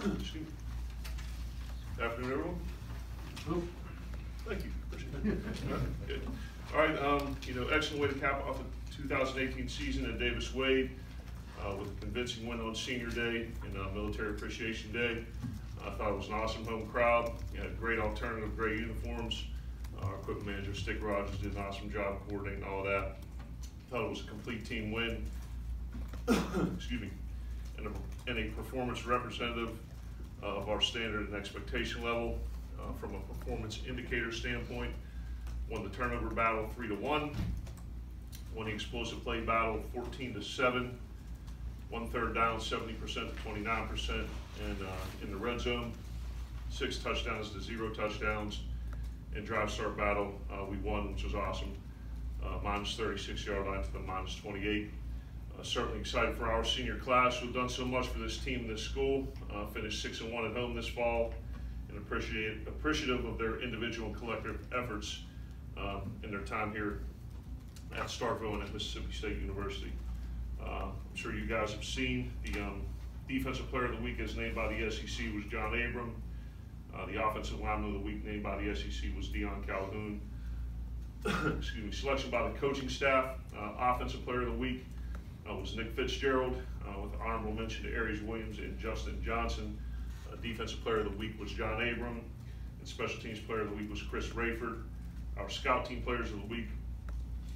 Excuse me. Afternoon, everyone. Oh. Thank you. Appreciate it. Good. All right. Excellent way to cap off the 2018 season at Davis Wade with a convincing win on Senior Day and Military Appreciation Day. I thought it was an awesome home crowd. You had great alternative, great uniforms. Our equipment manager, Stick Rogers, did an awesome job coordinating all that. Thought it was a complete team win. Excuse me. And a performance representative of our standard and expectation level from a performance indicator standpoint. Won the turnover battle 3-1. Won the explosive play battle 14-7. 1 third down 70% to 29%. And in the red zone, 6 touchdowns to 0 touchdowns. And drive start battle, we won, which was awesome. Minus 36-yard line to the minus 28. Certainly excited for our senior class who've done so much for this team and this school. Finished 6-1 at home this fall, and appreciative of their individual and collective efforts in their time here at Starkville and at Mississippi State University. I'm sure you guys have seen the Defensive Player of the Week as named by the SEC was John Abram. The Offensive Lineman of the Week named by the SEC was Deion Calhoun. Excuse me. Selection by the coaching staff. Offensive Player of the Week was Nick Fitzgerald, with honorable mention to Aries Williams and Justin Johnson. Defensive Player of the Week was John Abram, and Special Teams Player of the Week was Chris Rayford. Our Scout Team Players of the Week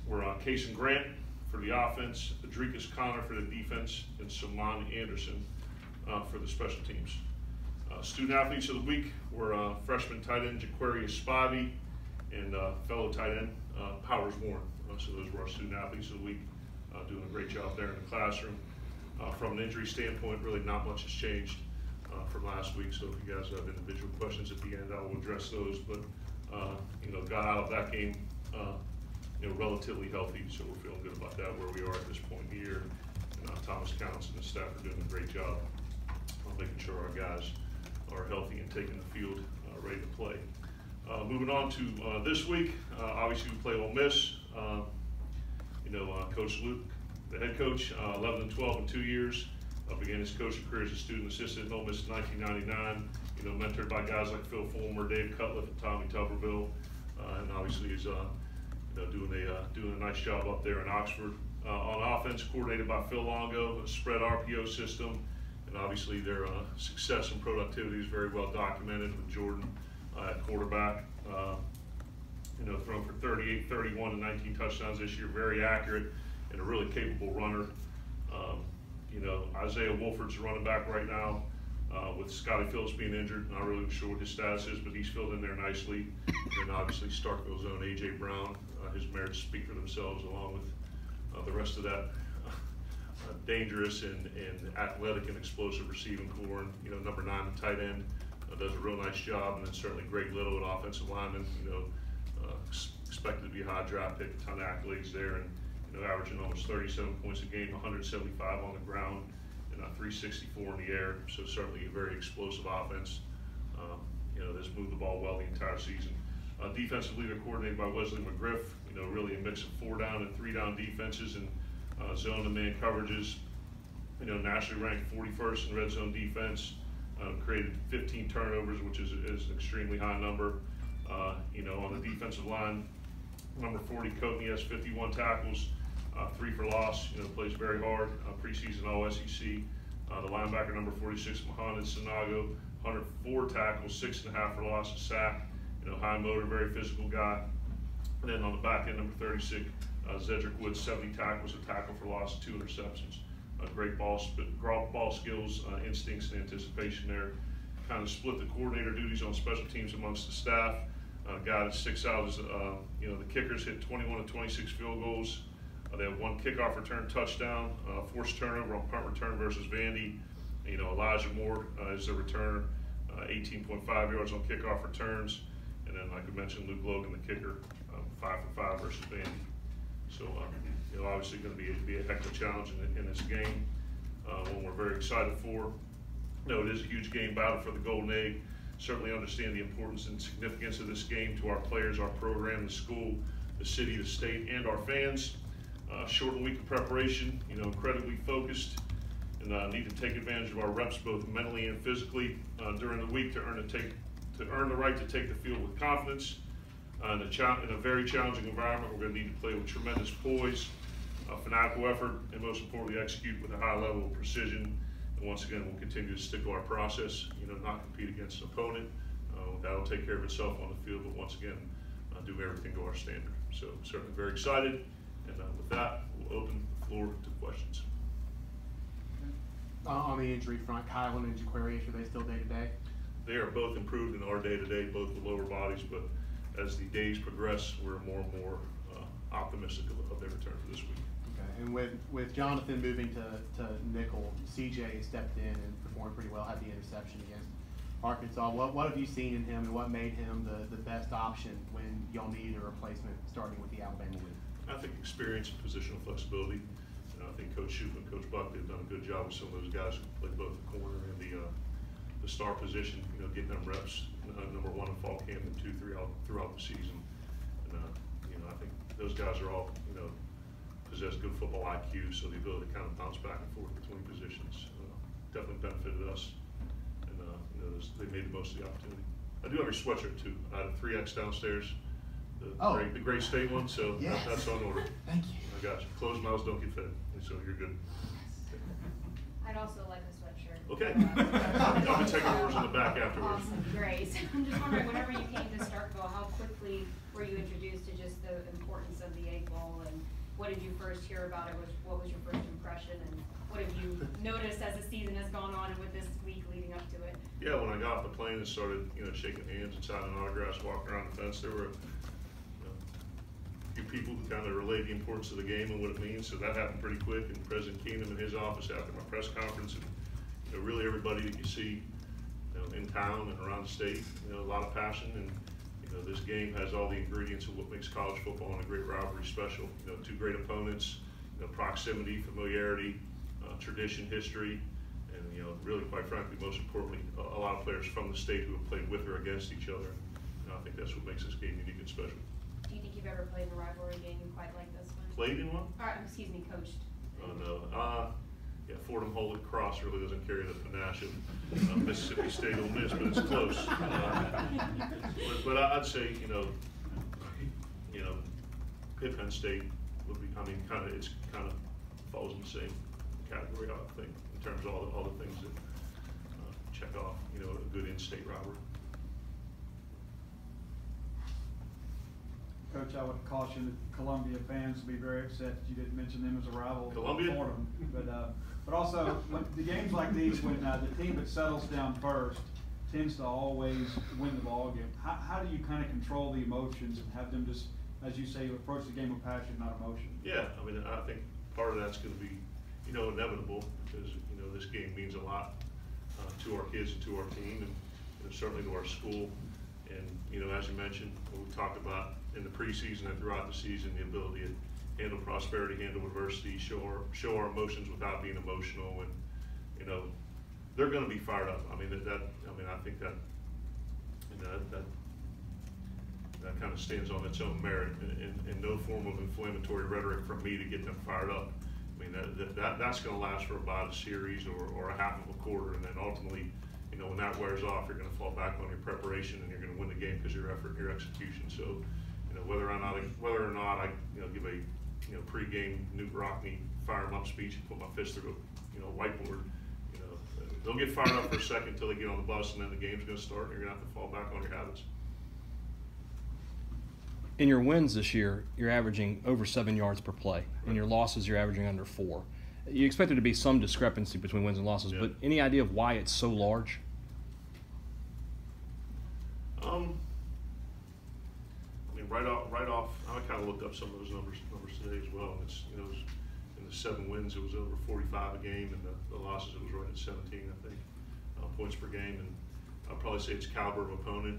were Cason Grant for the offense, Adrikas Connor for the defense, and Saman Anderson for the special teams. Student Athletes of the Week were freshman tight end Jaquarius Spivey and fellow tight end Powers Warren. So those were our Student Athletes of the Week. Doing a great job there in the classroom. From an injury standpoint, really not much has changed from last week. So if you guys have individual questions at the end, I will address those. But got out of that game, relatively healthy. So we're feeling good about that where we are at this point in the year. And Thomas Counts and the staff are doing a great job on making sure our guys are healthy and taking the field ready to play. Moving on to this week, obviously we play Ole Miss. Coach Luke, the head coach, 11-12 in 2 years. Began his coaching career as a student assistant at Ole Miss in 1999. Mentored by guys like Phil Fulmer, Dave Cutliff, and Tommy Tuberville, and obviously is doing a nice job up there in Oxford. On offense, coordinated by Phil Longo, a spread RPO system, and obviously their success and productivity is very well documented with Jordan at quarterback. Thrown for 38, 31, and 19 touchdowns this year, very accurate and a really capable runner. Isaiah Wolford's the running back right now with Scotty Phillips being injured. Not really sure what his status is, but he's filled in there nicely. And obviously Starkville's own A.J. Brown, his merits speak for themselves along with the rest of that dangerous and athletic and explosive receiving core. And, number 9, the tight end, does a real nice job. And then certainly Greg Little at offensive lineman, expected to be a high draft pick, a ton of accolades there, and averaging almost 37 points a game, 175 on the ground, and 364 in the air. So certainly a very explosive offense. That's moved the ball well the entire season. Defensive leader coordinated by Wesley McGriff. Really a mix of 4-down and 3-down defenses and zone and man coverages. Nationally ranked 41st in red zone defense. Created 15 turnovers, which is an extremely high number. On the defensive line, number 40, Coatney has 51 tackles, 3 for loss. Plays very hard. Preseason All-SEC. The linebacker, number 46, Mohamed Sanago, 104 tackles, 6.5 for loss, a sack. High motor, very physical guy. And then on the back end, number 36, Zedrick Woods, 70 tackles, a tackle for loss, 2 interceptions. Great ball skills, instincts, and anticipation there. Kind of split the coordinator duties on special teams amongst the staff. Guy that sticks out is, the kickers hit 21 of 26 field goals. They have 1 kickoff return touchdown, forced turnover on punt return versus Vandy. Elijah Moore is the returner, 18.5 yards on kickoff returns. And then, like I mentioned, Luke Logan, the kicker, 5 for 5 versus Vandy. So, obviously going to be a heck of a challenge in this game, one we're very excited for. It is a huge game, battle for the Golden Egg. Certainly understand the importance and significance of this game to our players, our program, the school, the city, the state, and our fans. Shortened week of preparation, incredibly focused and need to take advantage of our reps both mentally and physically during the week to earn the right to take the field with confidence. In a very challenging environment, we're going to need to play with tremendous poise, fanatical effort, and most importantly, execute with a high level of precision. And once again, we'll continue to stick to our process, not compete against an opponent. That'll take care of itself on the field, but once again, do everything to our standard. So certainly very excited, and with that, we'll open the floor to questions. On the injury front, Kylan and Jaquarius, are they still day-to-day? They are both improved in our day-to-day, both with lower bodies, but as the days progress, we're more and more optimistic of their return for this week. Okay, and with Jonathan moving to nickel, CJ stepped in and performed pretty well, had the interception against Arkansas. What have you seen in him, and what made him the best option when y'all needed a replacement starting with the Alabama win? I think experience and positional flexibility. I think Coach Shoup and Coach Buckley have done a good job with some of those guys who play both the corner and the star position, getting them reps, number one in fall camp and 2, 3 throughout the season. And, I think those guys are all, possess good football IQ, so the ability to kind of bounce back and forth between positions definitely benefited us. And, they made the most of the opportunity. I do have your sweatshirt too. I have 3X downstairs, the Great State one, so yes. That's on order. Thank you. I got you. Closed mouths don't get fed, so you're good. I'd also like a sweatshirt. Okay. I'll be taking orders in the back afterwards. Awesome, great. I'm just wondering, whenever you came to Starkville, how quickly were you introduced to just the importance of the Egg Bowl, and what did you first hear about it? What was your first impression, and what have you noticed as the season has gone on and with this week leading up to it? Yeah, when I got off the plane and started, shaking hands and signing autographs, walking around the fence, there were few people who kind of relayed the importance of the game and what it means. So that happened pretty quick. And President Keenum in his office after my press conference, and really everybody that you see, in town and around the state, a lot of passion. And this game has all the ingredients of what makes college football and a great rivalry special. Two great opponents, proximity, familiarity, tradition, history, and really, quite frankly, most importantly, a lot of players from the state who have played with or against each other. And I think that's what makes this game unique and special. Do you think you've ever played in a rivalry game quite like this one? Played in one? Excuse me, coached. Oh, no. Yeah, Fordham Holy Cross really doesn't carry the panache of Mississippi State Ole Miss, but it's close. But I'd say, Pitt Penn State would be, it's kind of falls in the same category, I think, in terms of all the things that check off, a good in-state rivalry. Coach, I would caution that Columbia fans will be very upset that you didn't mention them as a rival. Columbia? For them. But also, when the games like these, when the team that settles down first tends to always win the ball game, how do you kind of control the emotions and have them just, as you say, approach the game with passion, not emotion? Yeah, I think part of that's going to be, inevitable because, this game means a lot to our kids and to our team and certainly to our school. And, as you mentioned, we talked about in the preseason and throughout the season, the ability to handle prosperity, handle adversity, show our emotions without being emotional, and they're going to be fired up. I think that kind of stands on its own merit, and no form of inflammatory rhetoric from me to get them fired up. That's going to last for about a series or a half of a quarter, and then ultimately, when that wears off, you're going to fall back on your preparation and you're going to win the game because of your effort and your execution. So, whether or not I give a pre-game Newt Rockne fire 'em up speech and put my fist through a whiteboard, they'll get fired up for a second until they get on the bus, and then the game's going to start, and you're going to have to fall back on your habits. In your wins this year, you're averaging over 7 yards per play. In your losses, you're averaging under 4. You expect there to be some discrepancy between wins and losses, yeah. But any idea of why it's so large? Right off, I kind of looked up some of those numbers today as well. And it's, in the 7 wins, it was over 45 a game, and the losses, it was right at 17, I think, points per game. And I'd probably say it's caliber of opponent,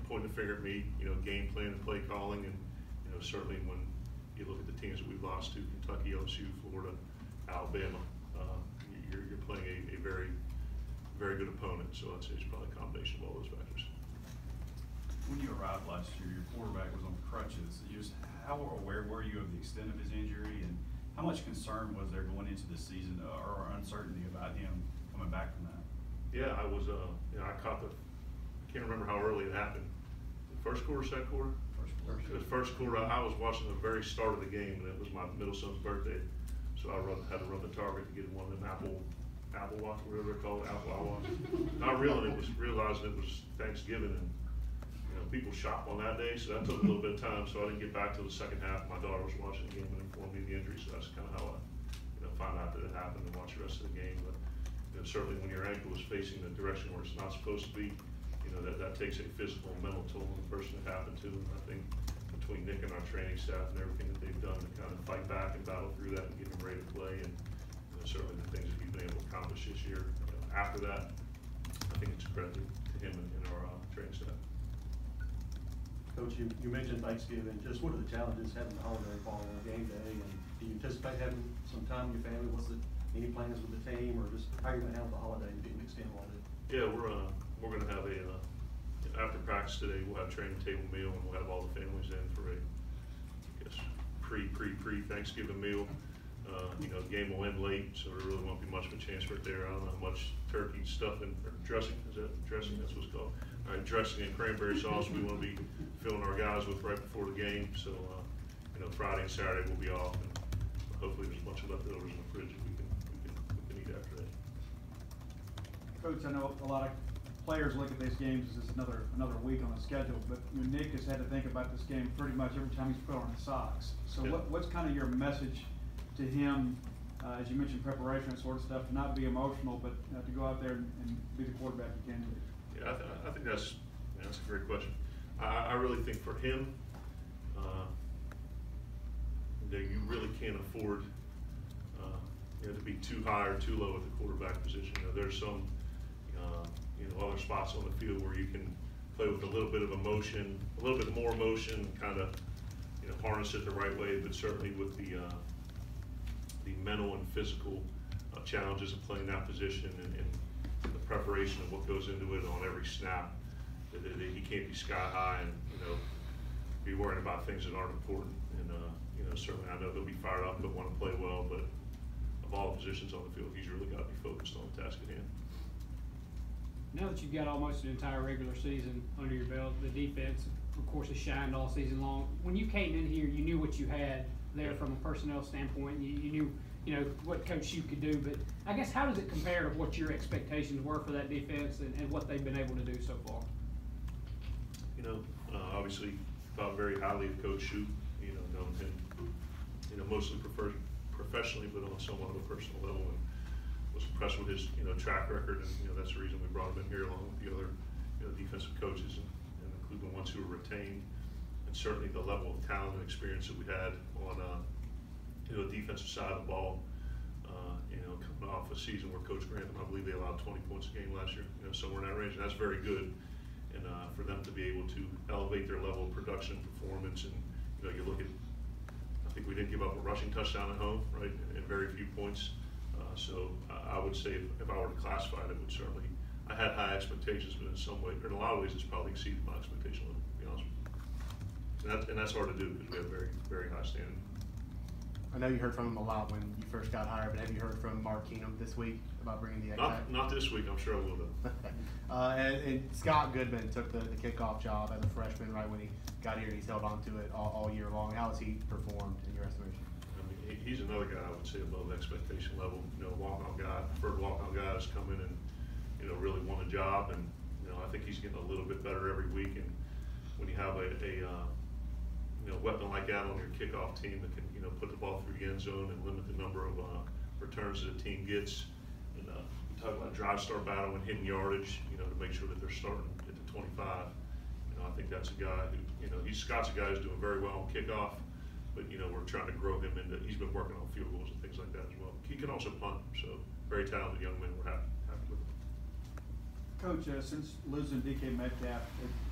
pointing the finger at me, game plan and play calling, and certainly when you look at the teams that we've lost to, Kentucky, LSU, Florida, Alabama, you're playing a very, very good opponent. So I'd say it's probably a combination of all those factors. When you arrived last year, your quarterback was on crutches. How aware were you of the extent of his injury, and How much concern was there going into the season or uncertainty about him coming back from that? Yeah, I was, I caught I can't remember how early it happened. First quarter, second quarter? The first quarter, I was watching the very start of the game, and it was my middle son's birthday. So I had to run the Target to get one of them Apple Watch, whatever they're called, Apple Watch. Not realizing it was Thanksgiving, and people shop on that day, so that took a little bit of time. So I didn't get back till the second half. My daughter was watching the game and informed me of the injury, so that's kind of how I found out that it happened and watched the rest of the game. But certainly when your ankle is facing the direction where it's not supposed to be, that takes a physical and mental toll on the person it happened to. And I think between Nick and our training staff and everything that they've done to kind of fight back and battle through that and get him ready to play, and certainly the things that he's been able to accomplish this year. After that, I think it's a credit to him and our training staff. Coach, you mentioned Thanksgiving. Just what are the challenges having the holiday fall on game day, and do you anticipate having some time with your family? Any plans with the team, or just how are you going to handle the holiday and getting mixed in all day? Yeah, we're going to have after practice today, we'll have training table meal, and we'll have all the families in for a, I guess, pre-Thanksgiving meal. The game will end late, so there really won't be much of a chance right there. I don't know how much turkey stuffing or dressing, is that dressing? That's what it's called. All right, dressing and cranberry sauce we want to be filling our guys with right before the game. So, Friday and Saturday we'll be off, and hopefully there's a bunch of leftovers in the fridge that we can eat after that. Coach, I know a lot of players look at these games as just another week on the schedule, but Nick has had to think about this game pretty much every time he's put on his socks. So yeah. what's kind of your message to him, as you mentioned preparation and sort of stuff, to not be emotional, but to go out there and be the quarterback you can be? Yeah, I think that's a great question. I really think for him, that you really can't afford to be too high or too low at the quarterback position. There's some other spots on the field where you can play with a little bit of emotion, a little bit more emotion, kind of harness it the right way, but certainly with the mental and physical challenges of playing that position and the preparation of what goes into it on every snap, that he can't be sky high and be worrying about things that aren't important. And certainly I know they'll be fired up, they'll want to play well, but of all the positions on the field, he's really got to be focused on the task at hand. Now that you've got almost an entire regular season under your belt, the defense, of course, has shined all season long. When you came in here, you knew what you had there from a personnel standpoint. You knew what Coach Shute could do. But I guess how does it compare to what your expectations were for that defense and what they've been able to do so far? Obviously thought very highly of Coach Shute. Known him, mostly professionally, but on somewhat of a personal level, and was impressed with his, track record, and that's the reason we brought him in here along with the other, defensive coaches, and including the ones who were retained, and certainly the level of talent and experience that we had on, the defensive side of the ball. Coming off a season where Coach Grantham, I believe they allowed 20 points a game last year, somewhere in that range, and that's very good. And for them to be able to elevate their level of production, performance, and you look at, I think we didn't give up a rushing touchdown at home, right, and very few points. So I would say if I were to classify it, it would certainly, I had high expectations, but in some way, or in a lot of ways, it's probably exceeded my expectation level, to be honest with you. And that's hard to do because we have very, very high standard. I know you heard from him a lot when you first got hired, but have you heard from Mark Keenum this week about bringing the X back? Not this week, I'm sure I will though. And Scott Goodman took the kickoff job as a freshman right when he got here, and he's held on to it all year long. How has he performed in your estimation? I mean, he's another guy I would say above expectation level. Walk-on guy, preferred walk-on guy has come in and really won a job, and I think he's getting a little bit better every week. And when you have a weapon like that on your kickoff team that can put the ball through the end zone and limit the number of returns that a team gets, and you talk about drive-start battle and hitting yardage, to make sure that they're starting at the 25. I think that's a guy who Scott's a guy who's doing very well on kickoff, but we're trying to grow him into. He's been working on field goals and things like that as well. He can also punt, so very talented young man. We're happy with him. Coach, since losing DK Metcalf,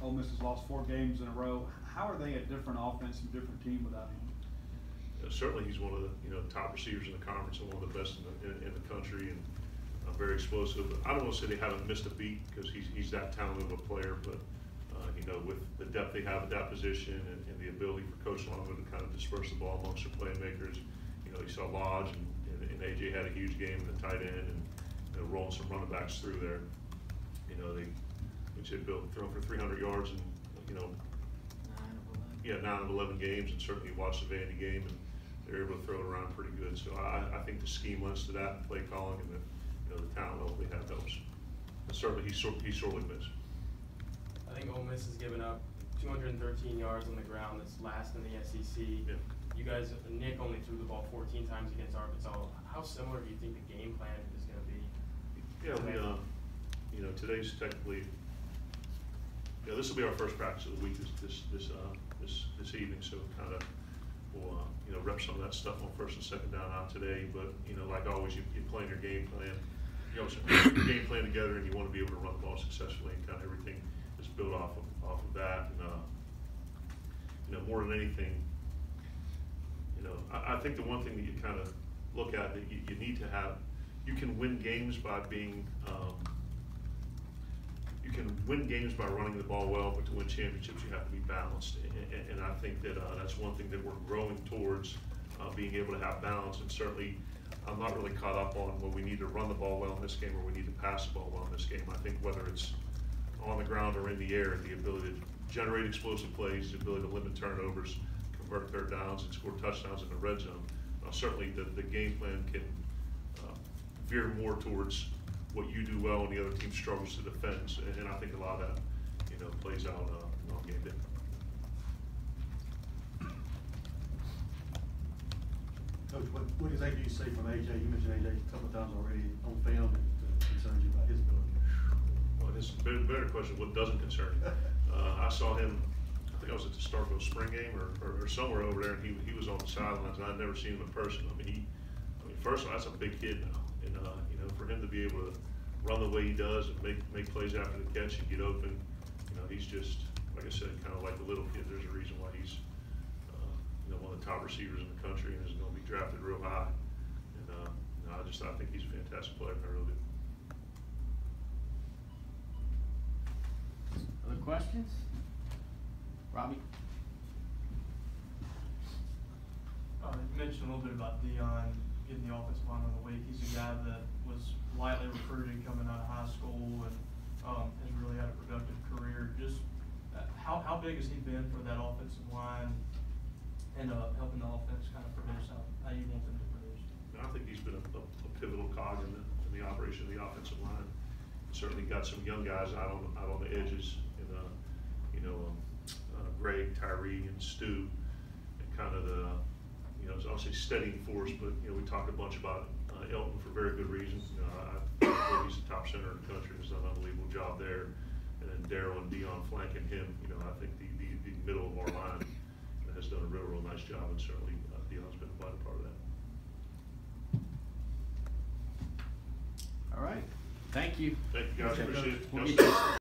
Ole Miss has lost 4 games in a row. How are they a different offense and different team without him? Certainly, he's one of the top receivers in the conference and one of the best in the country, and very explosive. I don't want to say they haven't missed a beat because he's that talented of a player, but with the depth they have at that position and the ability for Coach Longwood to kind of disperse the ball amongst their playmakers, you know, you saw Lodge and AJ had a huge game in the tight end and, you know, rolling some running backs through there. You know, they had thrown for 300 yards and, you know, 9 of 11 games, and certainly watched the Vandy game, and they're able to throw it around pretty good. So I think the scheme lends to that, play calling, and the, you know, the talent level they have helps. And certainly he's sorely missed. I think Ole Miss has given up 213 yards on the ground. That's last in the SEC. Yeah. You guys, Nick only threw the ball 14 times against Arkansas. How similar do you think the game plan is going to be? Yeah, we, you know, today's technically, yeah, this will be our first practice of the week this evening, so kind of we'll you know, rep some of that stuff on first and second down out today. But you know, like always, you plan your game plan. You know, put your game plan together, and you want to be able to run the ball successfully, and kind of everything is built off of that. And you know, more than anything, you know, I think the one thing that you kind of look at that you need to have, you can win games by being. You can win games by running the ball well, but to win championships, you have to be balanced. And I think that that's one thing that we're growing towards, being able to have balance. And certainly, I'm not really caught up on, well, we need to run the ball well in this game or we need to pass the ball well in this game. I think whether it's on the ground or in the air, the ability to generate explosive plays, the ability to limit turnovers, convert third downs, and score touchdowns in the red zone. Certainly, the game plan can veer more towards what you do well and the other team struggles to defend. And I think a lot of that, you know, plays out on game day. Coach, what exactly do you see from AJ? You mentioned AJ a couple of times already on film that concerns you about his ability. Well, this better question, what doesn't concern you? I saw him, I think I was at the Starkville spring game or somewhere over there, and he was on the sidelines, and I'd never seen him in person. I mean, first of all, that's a big kid now. And, you know, for him to be able to run the way he does and make plays after the catch and get open, you know, he's just, like I said, kind of like a little kid. There's a reason why he's, you know, one of the top receivers in the country and is going to be drafted real high. And, you know, I think he's a fantastic player. I really do. Other questions? Robbie? You mentioned a little bit about Dion getting the offensive line of the week. He's a guy that was lightly recruited coming out of high school and has really had a productive career. Just how big has he been for that offensive line and helping the offense kind of produce how you want them to produce? I think he's been a pivotal cog in the operation of the offensive line. Certainly got some young guys out on the edges, and you know, Greg, Tyree, and Stu, and kind of the, you know, I'll say steadying force, but you know, we talked a bunch about Elton for very good reasons. You know, I think he's the top center in the country. Has done an unbelievable job there, and then Darryl and Dion flanking him. You know, I think the middle of our line has done a real nice job, and certainly Dion's been a vital part of that. All right. Thank you. Thank you guys. Appreciate it. We'll get you